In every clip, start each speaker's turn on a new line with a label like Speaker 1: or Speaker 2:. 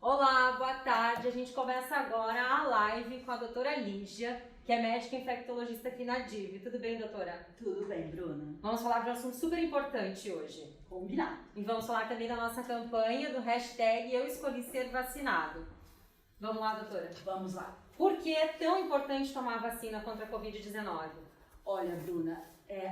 Speaker 1: Olá, boa tarde. A gente começa agora a live com a doutora Lígia, que é médica infectologista aqui na DIV. Tudo bem, doutora?
Speaker 2: Tudo bem, Bruna.
Speaker 1: Vamos falar de um assunto super importante hoje.
Speaker 2: Combinado.
Speaker 1: E vamos falar também da nossa campanha do hashtag Eu Escolhi Ser Vacinado. Vamos lá, doutora?
Speaker 2: Vamos lá.
Speaker 1: Por que é tão importante tomar a vacina contra a Covid-19?
Speaker 2: Olha, Bruna,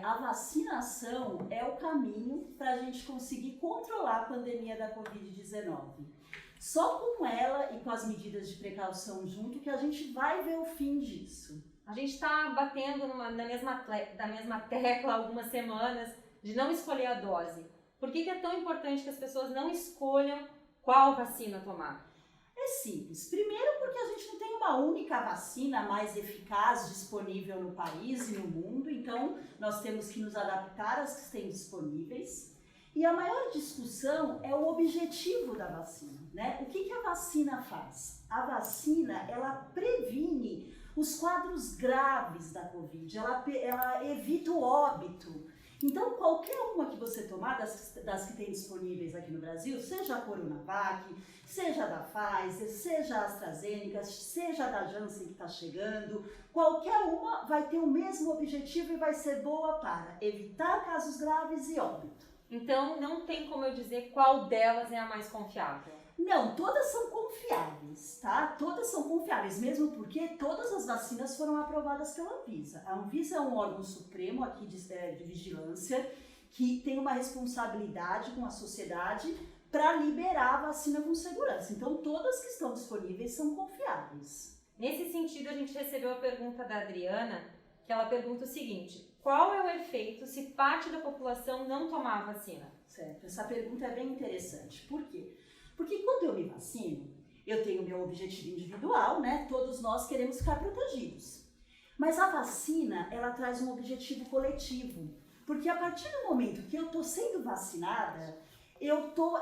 Speaker 2: a vacinação é o caminho para a gente conseguir controlar a pandemia da Covid-19. Só com ela e com as medidas de precaução junto que a gente vai ver o fim disso.
Speaker 1: A gente está batendo da mesma tecla há algumas semanas de não escolher a dose. Por que é tão importante que as pessoas não escolham qual vacina tomar?
Speaker 2: É simples. Primeiro porque a gente não tem uma única vacina mais eficaz disponível no país e no mundo, então nós temos que nos adaptar às que têm disponíveis. E a maior discussão é o objetivo da vacina, né? O que a vacina faz? A vacina, ela previne os quadros graves da Covid, ela evita o óbito. Então, qualquer uma que você tomar das que tem disponíveis aqui no Brasil, seja a Coronavac, seja a da Pfizer, seja a AstraZeneca, seja a da Janssen que está chegando, qualquer uma vai ter o mesmo objetivo e vai ser boa para evitar casos graves e óbito.
Speaker 1: Então, não tem como eu dizer qual delas é a mais confiável.
Speaker 2: Não, todas são confiáveis, tá? Todas são confiáveis, mesmo porque todas as vacinas foram aprovadas pela Anvisa. A Anvisa é um órgão supremo aqui de vigilância que tem uma responsabilidade com a sociedade para liberar a vacina com segurança. Então, todas que estão disponíveis são confiáveis.
Speaker 1: Nesse sentido, a gente recebeu a pergunta da Adriana, que ela pergunta o seguinte: qual é o efeito se parte da população não tomar a vacina?
Speaker 2: Certo, essa pergunta é bem interessante. Por quê? Porque quando eu me vacino, eu tenho meu objetivo individual, né? Todos nós queremos ficar protegidos. Mas a vacina, ela traz um objetivo coletivo. Porque a partir do momento que eu estou sendo vacinada, eu estou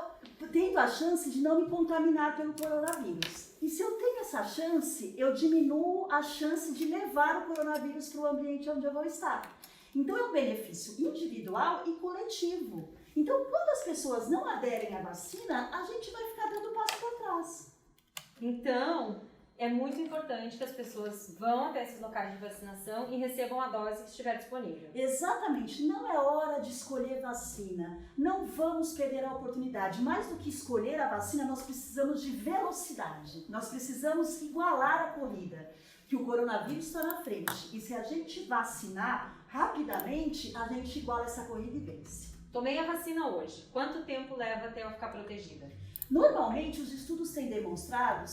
Speaker 2: tendo a chance de não me contaminar pelo coronavírus. E se eu tenho essa chance, eu diminuo a chance de levar o coronavírus para o ambiente onde eu vou estar. Então é um benefício individual e coletivo. Então, quando as pessoas não aderem à vacina, a gente vai ficar dando passo para trás.
Speaker 1: Então, é muito importante que as pessoas vão até esses locais de vacinação e recebam a dose que estiver disponível.
Speaker 2: Exatamente, não é hora de escolher vacina. Não vamos perder a oportunidade. Mais do que escolher a vacina, nós precisamos de velocidade. Nós precisamos igualar a corrida, que o coronavírus está na frente. E se a gente vacinar rapidamente, a gente iguala essa corrida e vence.
Speaker 1: Tomei a vacina hoje. Quanto tempo leva até eu ficar protegida?
Speaker 2: Normalmente, os estudos têm demonstrado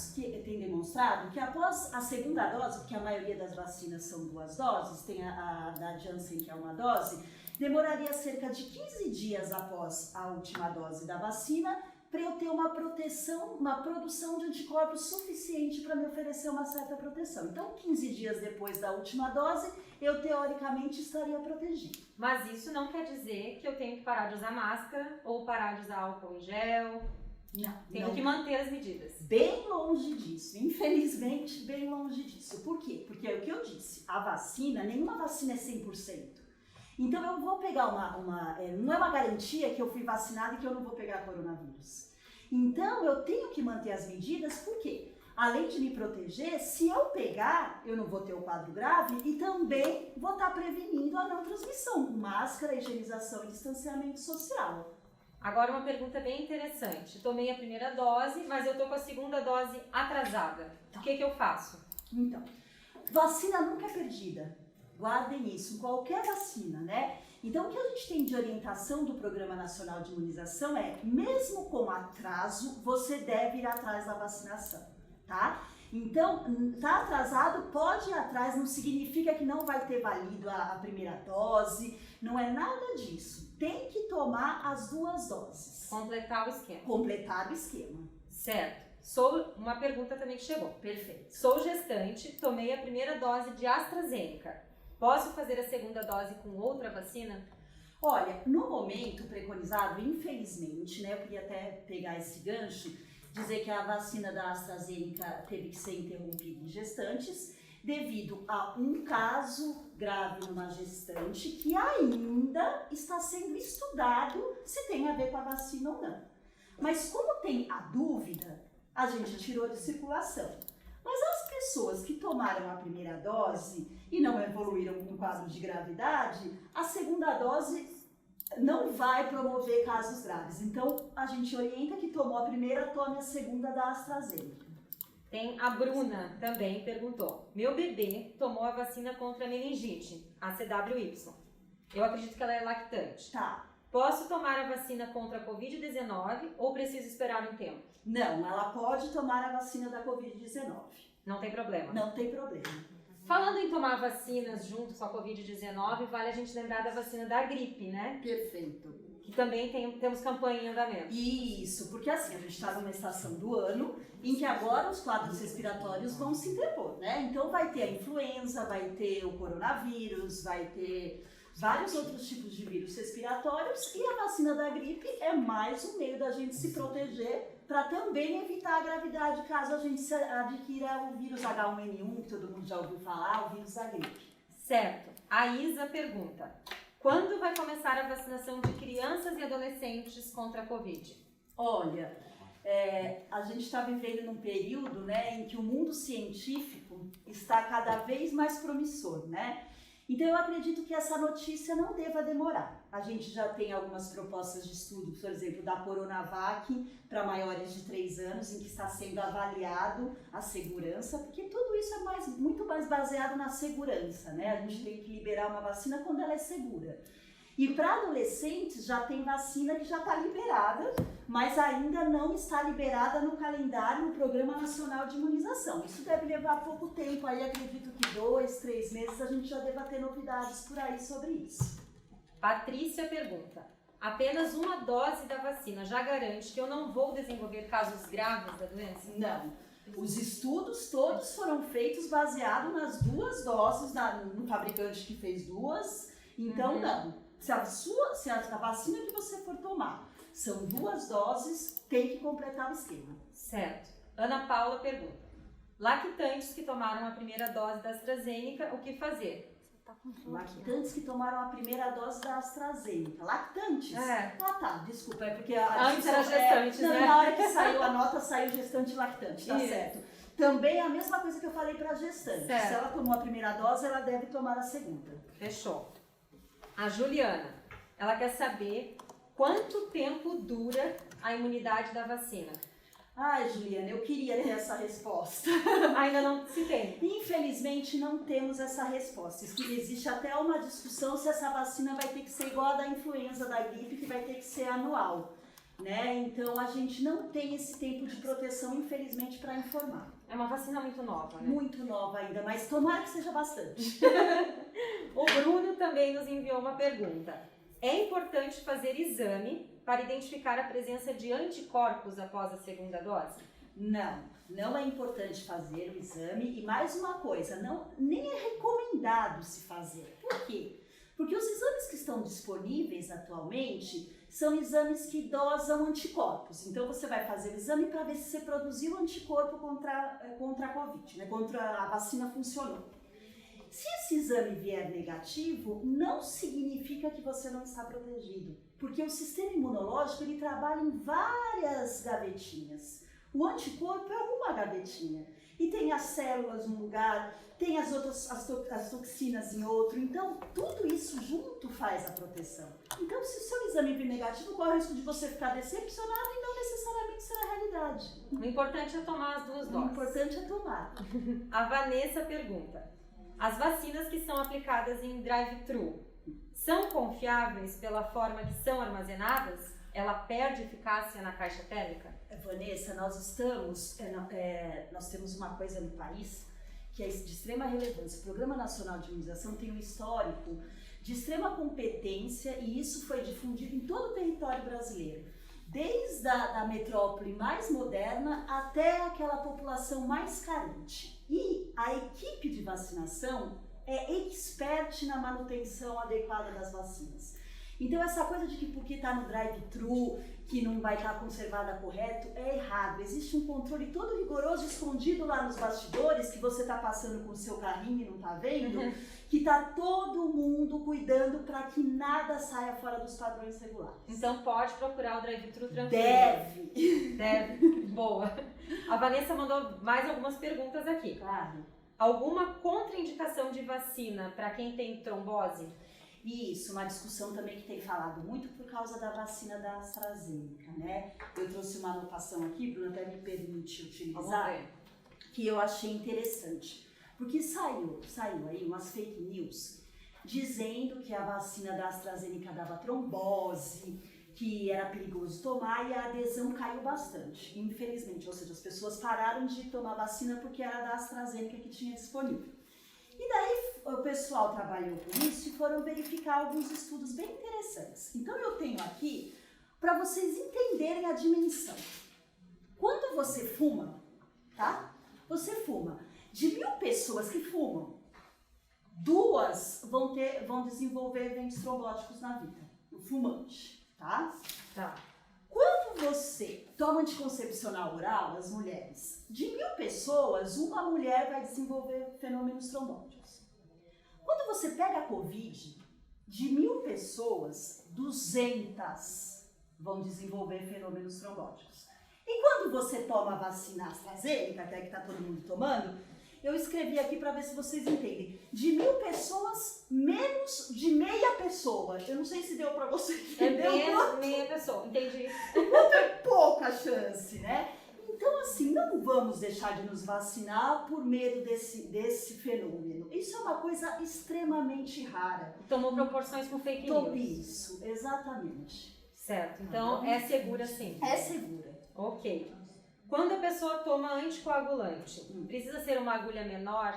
Speaker 2: que após a segunda dose, porque a maioria das vacinas são 2 doses, tem a da Janssen que é 1 dose, demoraria cerca de 15 dias após a última dose da vacina para eu ter uma proteção, uma produção de anticorpos suficiente para me oferecer uma certa proteção. Então, 15 dias depois da última dose, eu teoricamente estaria protegida.
Speaker 1: Mas isso não quer dizer que eu tenho que parar de usar máscara ou parar de usar álcool em gel.
Speaker 2: Não.
Speaker 1: Tenho que manter as medidas.
Speaker 2: Bem longe disso, infelizmente, bem longe disso. Por quê? Porque é o que eu disse, a vacina, nenhuma vacina é 100%. Então eu vou pegar não é uma garantia que eu fui vacinada e que eu não vou pegar coronavírus. Então eu tenho que manter as medidas, por quê? Além de me proteger, se eu pegar, eu não vou ter o quadro grave e também vou estar prevenindo a não transmissão, com máscara, higienização e distanciamento social.
Speaker 1: Agora uma pergunta bem interessante. Tomei a primeira dose, mas eu tô com a segunda dose atrasada. O que eu faço?
Speaker 2: Então, vacina nunca é perdida. Guardem isso, qualquer vacina, né? Então, o que a gente tem de orientação do Programa Nacional de Imunização é, mesmo com atraso, você deve ir atrás da vacinação, tá? Então, tá atrasado, pode ir atrás, não significa que não vai ter valido a primeira dose, não é nada disso. Tem que tomar as 2 doses.
Speaker 1: Completar o esquema.
Speaker 2: Completar o esquema.
Speaker 1: Certo. Uma pergunta também que chegou.
Speaker 2: Perfeito.
Speaker 1: Sou gestante, tomei a primeira dose de AstraZeneca. Posso fazer a segunda dose com outra vacina?
Speaker 2: Olha, no momento preconizado, infelizmente, né, eu queria até pegar esse gancho, dizer que a vacina da AstraZeneca teve que ser interrompida em gestantes devido a um caso grave numa gestante que ainda está sendo estudado se tem a ver com a vacina ou não. Mas como tem a dúvida, a gente tirou de circulação. Mas as pessoas que tomaram a primeira dose e não evoluíram com quadro de gravidade, a segunda dose não vai promover casos graves. Então, a gente orienta que tomou a primeira, tome a segunda da AstraZeneca.
Speaker 1: Tem a Bruna também perguntou. Meu bebê tomou a vacina contra a meningite, a CWY. Eu acredito que ela é lactante.
Speaker 2: Tá.
Speaker 1: Posso tomar a vacina contra a Covid-19 ou preciso esperar um tempo?
Speaker 2: Não, ela pode tomar a vacina da Covid-19.
Speaker 1: Não tem problema.
Speaker 2: Não tem problema.
Speaker 1: Falando em tomar vacinas junto com a Covid-19, vale a gente lembrar da vacina da gripe, né?
Speaker 2: Perfeito.
Speaker 1: Que também temos campanha em andamento.
Speaker 2: Isso, porque assim, a gente está numa estação do ano em que agora os quadros respiratórios vão se interpor, né? Então vai ter a influenza, vai ter o coronavírus, vai ter vários outros tipos de vírus respiratórios e a vacina da gripe é mais um meio da gente se proteger para também evitar a gravidade caso a gente adquira o vírus H1N1, que todo mundo já ouviu falar, o vírus da gripe.
Speaker 1: Certo. A Isa pergunta: quando vai começar a vacinação de crianças e adolescentes contra a Covid?
Speaker 2: Olha, a gente está vivendo num período, né, em que o mundo científico está cada vez mais promissor, né? Então eu acredito que essa notícia não deva demorar. A gente já tem algumas propostas de estudo, por exemplo, da Coronavac para maiores de 3 anos, em que está sendo avaliado a segurança, porque tudo isso é muito mais baseado na segurança, né? A gente tem que liberar uma vacina quando ela é segura. E para adolescentes já tem vacina que já está liberada, mas ainda não está liberada no calendário, no Programa Nacional de Imunização. Isso deve levar pouco tempo, aí acredito que 2, 3 meses a gente já deva ter novidades por aí sobre isso.
Speaker 1: Patrícia pergunta: apenas uma dose da vacina já garante que eu não vou desenvolver casos graves da doença?
Speaker 2: Não. Os estudos todos foram feitos baseados nas 2 doses, no fabricante que fez 2, então não. Se a vacina que você for tomar são 2 doses, tem que completar o esquema.
Speaker 1: Certo. Ana Paula pergunta: lactantes que tomaram a primeira dose da AstraZeneca, o que fazer?
Speaker 2: Lactantes que tomaram a primeira dose da AstraZeneca. Lactantes?
Speaker 1: É.
Speaker 2: Ah, tá. Desculpa, é porque
Speaker 1: antes era gestantes,
Speaker 2: não,
Speaker 1: né?
Speaker 2: Na hora que saiu a nota, saiu gestante e lactante, tá
Speaker 1: Isso.
Speaker 2: certo. Também é a mesma coisa que eu falei para gestante.
Speaker 1: Certo.
Speaker 2: Se ela tomou a primeira dose, ela deve tomar a segunda.
Speaker 1: Fechou. A Juliana, ela quer saber quanto tempo dura a imunidade da vacina.
Speaker 2: Ai, Juliana, eu queria ter essa resposta.
Speaker 1: Ainda não se tem.
Speaker 2: Infelizmente, não temos essa resposta. Existe até uma discussão se essa vacina vai ter que ser igual a da influenza, da gripe, que vai ter que ser anual, né? Então, a gente não tem esse tempo de proteção, infelizmente, para informar.
Speaker 1: É uma vacina muito nova, né?
Speaker 2: Muito nova ainda, mas tomara que seja bastante.
Speaker 1: O Bruno também nos enviou uma pergunta. É importante fazer exame para identificar a presença de anticorpos após a segunda dose?
Speaker 2: Não é importante fazer o exame. E mais uma coisa, nem é recomendado se fazer. Por quê? Porque os exames que estão disponíveis atualmente são exames que dosam anticorpos. Então você vai fazer o exame para ver se você produziu anticorpo contra a Covid, né? Contra a vacina funcionou. Se esse exame vier negativo, não significa que você não está protegido, porque o sistema imunológico ele trabalha em várias gavetinhas. O anticorpo é uma gavetinha e tem as células num lugar, tem as toxinas em outro, então tudo isso junto faz a proteção. Então se o seu exame vir negativo, corre o risco de você ficar decepcionado e não necessariamente será a realidade.
Speaker 1: O importante é tomar as 2 doses.
Speaker 2: O importante é tomar.
Speaker 1: A Vanessa pergunta: as vacinas que são aplicadas em drive-thru são confiáveis pela forma que são armazenadas? Ela perde eficácia na caixa térmica?
Speaker 2: Vanessa, nós temos uma coisa no país que é de extrema relevância. O Programa Nacional de Imunização tem um histórico de extrema competência e isso foi difundido em todo o território brasileiro. Desde a metrópole mais moderna até aquela população mais carente. E a equipe de vacinação é expert na manutenção adequada das vacinas. Então essa coisa de que porque está no drive-thru, que não vai estar conservada correto, é errado. Existe um controle todo rigoroso escondido lá nos bastidores, que você está passando com o seu carrinho e não está vendo, que está todo mundo cuidando para que nada saia fora dos padrões regulares.
Speaker 1: Então pode procurar o drive-thru tranquilo.
Speaker 2: Deve.
Speaker 1: Boa. A Vanessa mandou mais algumas perguntas aqui.
Speaker 2: Claro.
Speaker 1: Alguma contraindicação de vacina para quem tem trombose?
Speaker 2: Isso, uma discussão também que tem falado muito por causa da vacina da AstraZeneca, né? Eu trouxe uma anotação aqui, Bruna, até me permite utilizar, que eu achei interessante. Porque saiu aí umas fake news dizendo que a vacina da AstraZeneca dava trombose, que era perigoso tomar, e a adesão caiu bastante, infelizmente. Ou seja, as pessoas pararam de tomar vacina porque era da AstraZeneca que tinha disponível. E daí o pessoal trabalhou com isso e foram verificar alguns estudos bem interessantes. Então eu tenho aqui para vocês entenderem a dimensão. Quando você fuma, tá? Você fuma. De 1000 pessoas que fumam, 2 vão desenvolver eventos trombóticos na vida. O fumante, tá?
Speaker 1: Tá.
Speaker 2: Quando você toma anticoncepcional oral, as mulheres, de 1000 pessoas, uma mulher vai desenvolver fenômenos trombóticos. Quando você pega a Covid, de 1000 pessoas, 200 vão desenvolver fenômenos trombóticos. E quando você toma a vacina AstraZeneca, até que está todo mundo tomando, eu escrevi aqui para ver se vocês entendem. De 1000 pessoas, menos de meia pessoa. Eu não sei se deu para vocês entender.
Speaker 1: É meia pessoa, entendi.
Speaker 2: É pouca chance, né? Então, assim, não vamos deixar de nos vacinar por medo desse fenômeno. Isso é uma coisa extremamente rara.
Speaker 1: Tomou proporções com fake
Speaker 2: Então,
Speaker 1: news.
Speaker 2: isso, exatamente.
Speaker 1: Certo, então é segura sim.
Speaker 2: É segura.
Speaker 1: Ok. Quando a pessoa toma anticoagulante, precisa ser uma agulha menor?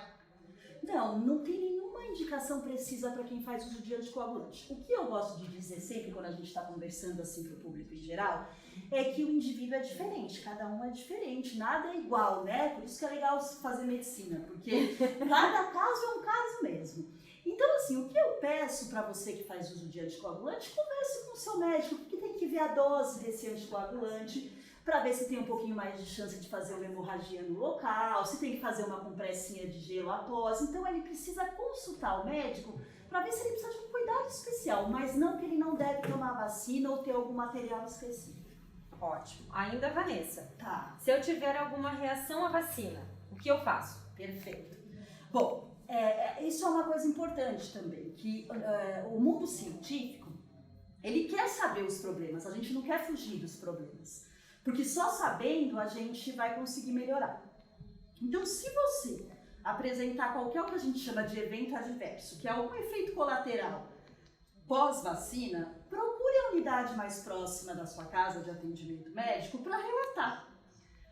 Speaker 2: Não tem nenhuma indicação precisa para quem faz uso de anticoagulante. O que eu gosto de dizer sempre quando a gente está conversando assim para o público em geral, é que o indivíduo é diferente, cada um é diferente, nada é igual, né? Por isso que é legal fazer medicina, porque cada caso é um caso mesmo. Então, assim, o que eu peço para você que faz uso de anticoagulante, converse com o seu médico, porque tem que ver a dose desse anticoagulante, para ver se tem um pouquinho mais de chance de fazer uma hemorragia no local, se tem que fazer uma compressinha de gelo após. Então ele precisa consultar o médico para ver se ele precisa de um cuidado especial, mas não que ele não deve tomar vacina ou ter algum material específico.
Speaker 1: Ótimo. Ainda, Vanessa.
Speaker 2: Tá.
Speaker 1: Se eu tiver alguma reação à vacina, o que eu faço?
Speaker 2: Perfeito. Bom, isso é uma coisa importante também, que o mundo científico, ele quer saber os problemas, a gente não quer fugir dos problemas. Porque só sabendo a gente vai conseguir melhorar. Então, se você apresentar qualquer o que a gente chama de evento adverso, que é algum efeito colateral pós-vacina, procure a unidade mais próxima da sua casa de atendimento médico para relatar.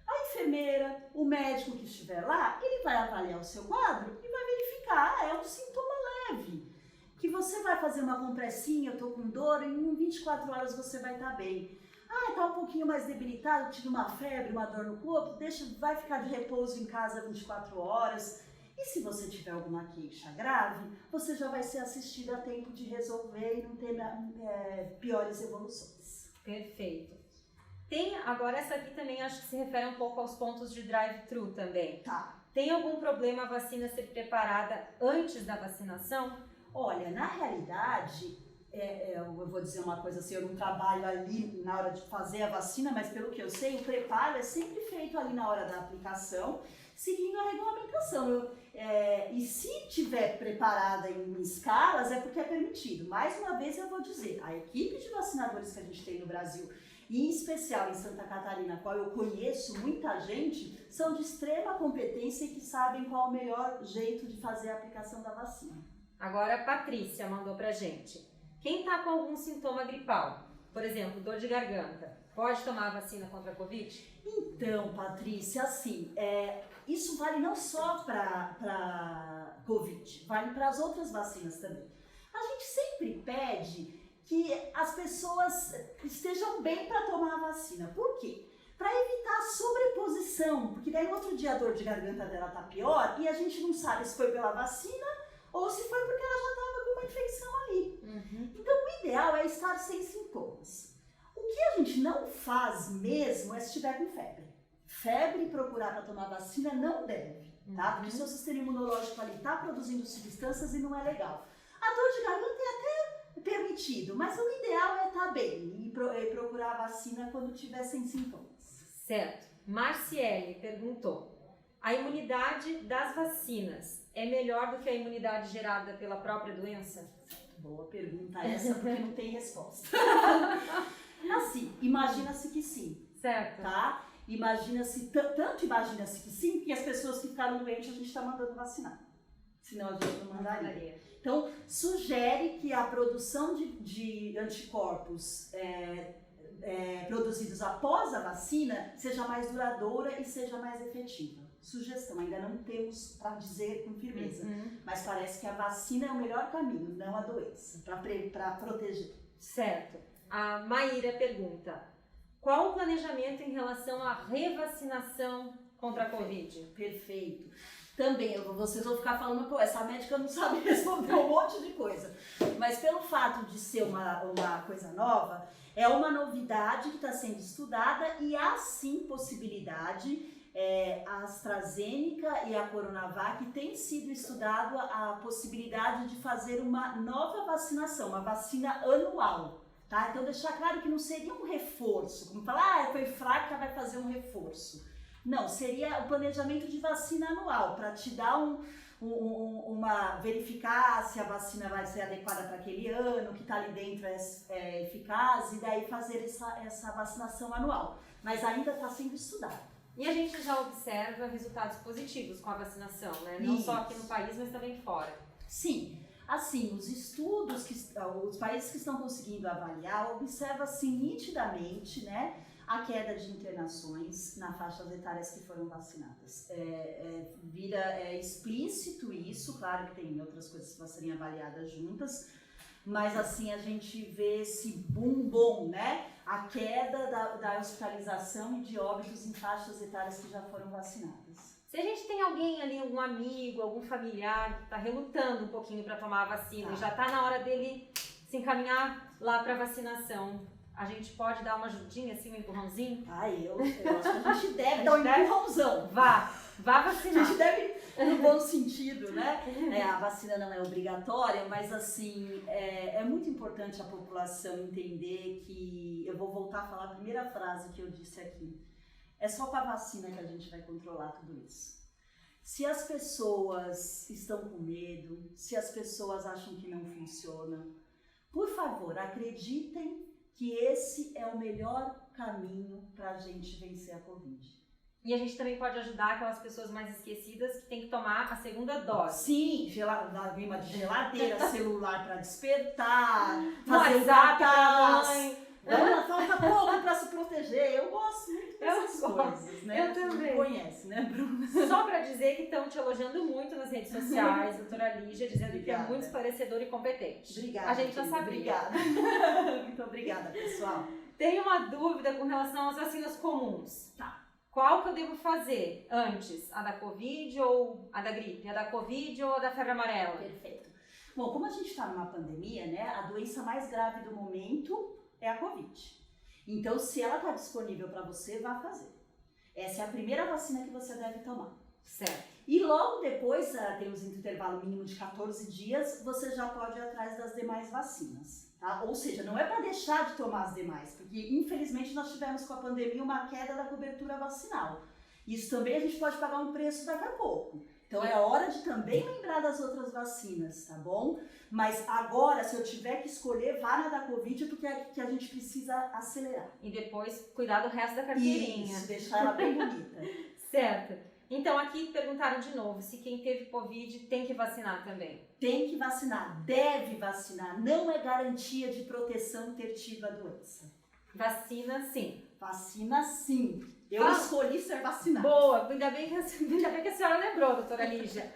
Speaker 2: A enfermeira, o médico que estiver lá, ele vai avaliar o seu quadro e vai verificar, é um sintoma leve. Que você vai fazer uma compressinha, eu tô com dor, em 24 horas você vai estar bem. Tá um pouquinho mais debilitado, tive uma febre, uma dor no corpo, vai ficar de repouso em casa 24 horas. E se você tiver alguma queixa grave, você já vai ser assistido a tempo de resolver e não ter piores evoluções.
Speaker 1: Perfeito. Agora essa aqui também acho que se refere um pouco aos pontos de drive-thru também.
Speaker 2: Tá.
Speaker 1: Tem algum problema a vacina ser preparada antes da vacinação?
Speaker 2: Olha, na realidade, eu vou dizer uma coisa assim, eu não trabalho ali na hora de fazer a vacina, mas pelo que eu sei, o preparo é sempre feito ali na hora da aplicação, seguindo a regulamentação. E se tiver preparada em escalas, é porque é permitido. Mais uma vez eu vou dizer, a equipe de vacinadores que a gente tem no Brasil, e em especial em Santa Catarina, a qual eu conheço muita gente, são de extrema competência e que sabem qual o melhor jeito de fazer a aplicação da vacina.
Speaker 1: Agora a Patrícia mandou pra gente. Quem está com algum sintoma gripal, por exemplo, dor de garganta, pode tomar a vacina contra a Covid?
Speaker 2: Então, Patrícia, assim, isso vale não só para Covid, vale para as outras vacinas também. A gente sempre pede que as pessoas estejam bem para tomar a vacina. Por quê? Para evitar a sobreposição, porque daí no outro dia a dor de garganta dela tá pior e a gente não sabe se foi pela vacina ou se foi porque ela já estava com uma infecção ali. Então o ideal é estar sem sintomas. O que a gente não faz mesmo é se estiver com febre. Febre e procurar para tomar vacina não deve, tá? Porque o seu sistema imunológico ali está produzindo substâncias e não é legal. A dor de garganta é até permitido, mas o ideal é estar bem e procurar a vacina quando tiver sem sintomas.
Speaker 1: Certo. Marciele perguntou: a imunidade das vacinas é melhor do que a imunidade gerada pela própria doença?
Speaker 2: Boa pergunta essa, porque não tem resposta. Assim, imagina-se que sim.
Speaker 1: Certo.
Speaker 2: Tá? Imagina-se que sim, que as pessoas que ficaram doentes a gente está mandando vacinar. Senão a gente não mandaria. Então, sugere que a produção de anticorpos produzidos após a vacina seja mais duradoura e seja mais efetiva. Sugestão, ainda não temos para dizer com firmeza, mas parece que a vacina é o melhor caminho, não a doença, para proteger.
Speaker 1: Certo. A Maíra pergunta: qual o planejamento em relação à revacinação contra a Covid?
Speaker 2: Perfeito. Também, vocês vão ficar falando, pô, essa médica não sabe responder um monte de coisa. Mas pelo fato de ser uma coisa nova, é uma novidade que está sendo estudada e há sim possibilidade. A AstraZeneca e a Coronavac tem sido estudado a possibilidade de fazer uma nova vacinação, uma vacina anual. Tá? Então deixar claro que não seria um reforço, como falar, foi fraca, vai fazer um reforço. Não, seria o planejamento de vacina anual, para te dar verificar se a vacina vai ser adequada para aquele ano, o que está ali dentro é eficaz, e daí fazer essa vacinação anual. Mas ainda está sendo estudado.
Speaker 1: E a gente já observa resultados positivos com a vacinação, né? Não só aqui no país, mas também fora.
Speaker 2: Sim. Assim, os estudos, os países que estão conseguindo avaliar, observa-se nitidamente, né, a queda de internações na faixas etárias que foram vacinadas. Vira explícito isso, claro que tem outras coisas que vão serem avaliadas juntas, mas assim a gente vê esse boom, né, a queda da hospitalização e de óbitos em faixas etárias que já foram vacinadas.
Speaker 1: Se a gente tem alguém ali, algum amigo, algum familiar que está relutando um pouquinho para tomar a vacina e já está na hora dele se encaminhar lá para vacinação, a gente pode dar uma ajudinha, assim, um empurrãozinho?
Speaker 2: Eu acho que a gente deve dar um empurrãozão.
Speaker 1: Vá vacinar.
Speaker 2: A gente deve, no bom sentido, né? A vacina não é obrigatória, mas assim, é muito importante a população entender que, eu vou voltar a falar a primeira frase que eu disse aqui, é só com a vacina que a gente vai controlar tudo isso. Se as pessoas estão com medo, se as pessoas acham que não funciona, por favor, acreditem que esse é o melhor caminho para a gente vencer a Covid.
Speaker 1: E a gente também pode ajudar aquelas pessoas mais esquecidas que tem que tomar a segunda dose.
Speaker 2: Sim, rima de geladeira, celular para despertar, fazer
Speaker 1: WhatsApp pra mãe.
Speaker 2: Falta pouco para se proteger. Eu gosto muito dessas coisas, né?
Speaker 1: Eu também.
Speaker 2: Você conhece, né, Bruna?
Speaker 1: Só para dizer que estão te elogiando muito nas redes sociais, doutora Lígia, dizendo
Speaker 2: Obrigada.
Speaker 1: que é muito esclarecedor e competente.
Speaker 2: Obrigada.
Speaker 1: A gente já sabia.
Speaker 2: Obrigada. Muito obrigada, pessoal.
Speaker 1: Tenho uma dúvida com relação às vacinas comuns.
Speaker 2: Tá.
Speaker 1: Qual que eu devo fazer antes? A da Covid ou a da gripe? A da Covid ou a da febre amarela?
Speaker 2: Perfeito. Bom, como a gente está numa pandemia, né, a doença mais grave do momento é a Covid. Então, se ela está disponível para você, vá fazer. Essa é a primeira vacina que você deve tomar.
Speaker 1: Certo.
Speaker 2: E logo depois, temos um intervalo mínimo de 14 dias, você já pode ir atrás das demais vacinas. Tá? Ou seja, não é para deixar de tomar as demais, porque infelizmente nós tivemos com a pandemia uma queda da cobertura vacinal. Isso também a gente pode pagar um preço daqui a pouco. Então é hora de também lembrar das outras vacinas, tá bom? Mas agora, se eu tiver que escolher, vá na da Covid, porque é que a gente precisa acelerar.
Speaker 1: E depois cuidar do resto da carteirinha.
Speaker 2: Isso, deixar ela bem bonita.
Speaker 1: Certo. Então aqui perguntaram de novo se quem teve Covid tem que vacinar também.
Speaker 2: Tem que vacinar, deve vacinar. Não é garantia de proteção ter tido a doença.
Speaker 1: Vacina sim.
Speaker 2: Vacina sim. Eu escolhi ser vacinada.
Speaker 1: Boa, ainda bem que a senhora lembrou, doutora Lígia.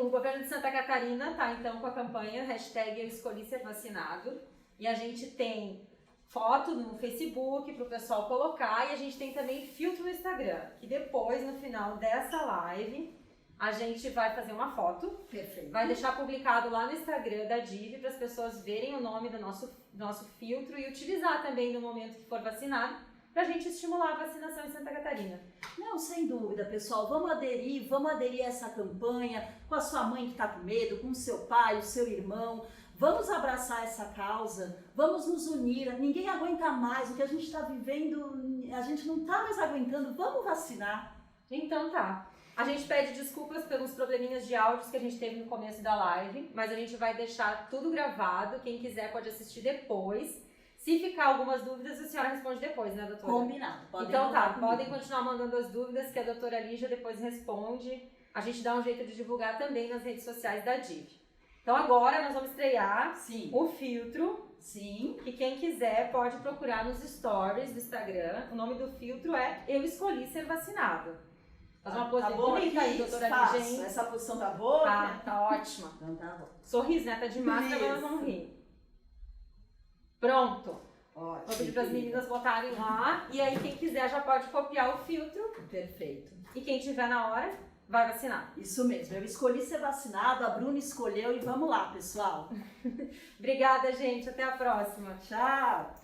Speaker 1: O governo de Santa Catarina está então com a campanha hashtag Eu Escolhi Ser Vacinado. E a gente tem foto no Facebook para o pessoal colocar e a gente tem também filtro no Instagram, que depois, no final dessa live, a gente vai fazer uma foto.
Speaker 2: Perfeito.
Speaker 1: Vai deixar publicado lá no Instagram da Div para as pessoas verem o nome do nosso filtro e utilizar também no momento que for vacinado, pra gente estimular a vacinação em Santa Catarina.
Speaker 2: Não, sem dúvida, pessoal. Vamos aderir a essa campanha com a sua mãe que está com medo, com o seu pai, o seu irmão. Vamos abraçar essa causa, vamos nos unir. Ninguém aguenta mais. O que a gente está vivendo a gente não tá mais aguentando, vamos vacinar.
Speaker 1: Então tá. A gente pede desculpas pelos probleminhas de áudios que a gente teve no começo da live, mas a gente vai deixar tudo gravado. Quem quiser pode assistir depois. Se ficar algumas dúvidas, a senhora responde depois, né, doutora?
Speaker 2: Combinado.
Speaker 1: Então tá, podem continuar mandando as dúvidas que a doutora Lígia depois responde. A gente dá um jeito de divulgar também nas redes sociais da DIV. Então agora nós vamos estrear o filtro.
Speaker 2: Sim.
Speaker 1: Que quem quiser pode procurar nos stories do Instagram. O nome do filtro é Eu Escolhi Ser Vacinado. Faz uma pose bonita aí, doutora Lígia, hein?
Speaker 2: Essa posição tá boa?
Speaker 1: Tá ótima.
Speaker 2: Então tá bom.
Speaker 1: Sorriso, né? Tá de máscara, mas não ri. Pronto. Vou pedir para as meninas botarem lá. E aí quem quiser já pode copiar o filtro.
Speaker 2: Perfeito.
Speaker 1: E quem tiver na hora, vai vacinar.
Speaker 2: Isso mesmo. Eu escolhi ser vacinado, a Bruna escolheu e vamos lá, pessoal.
Speaker 1: Obrigada, gente. Até a próxima.
Speaker 2: Tchau.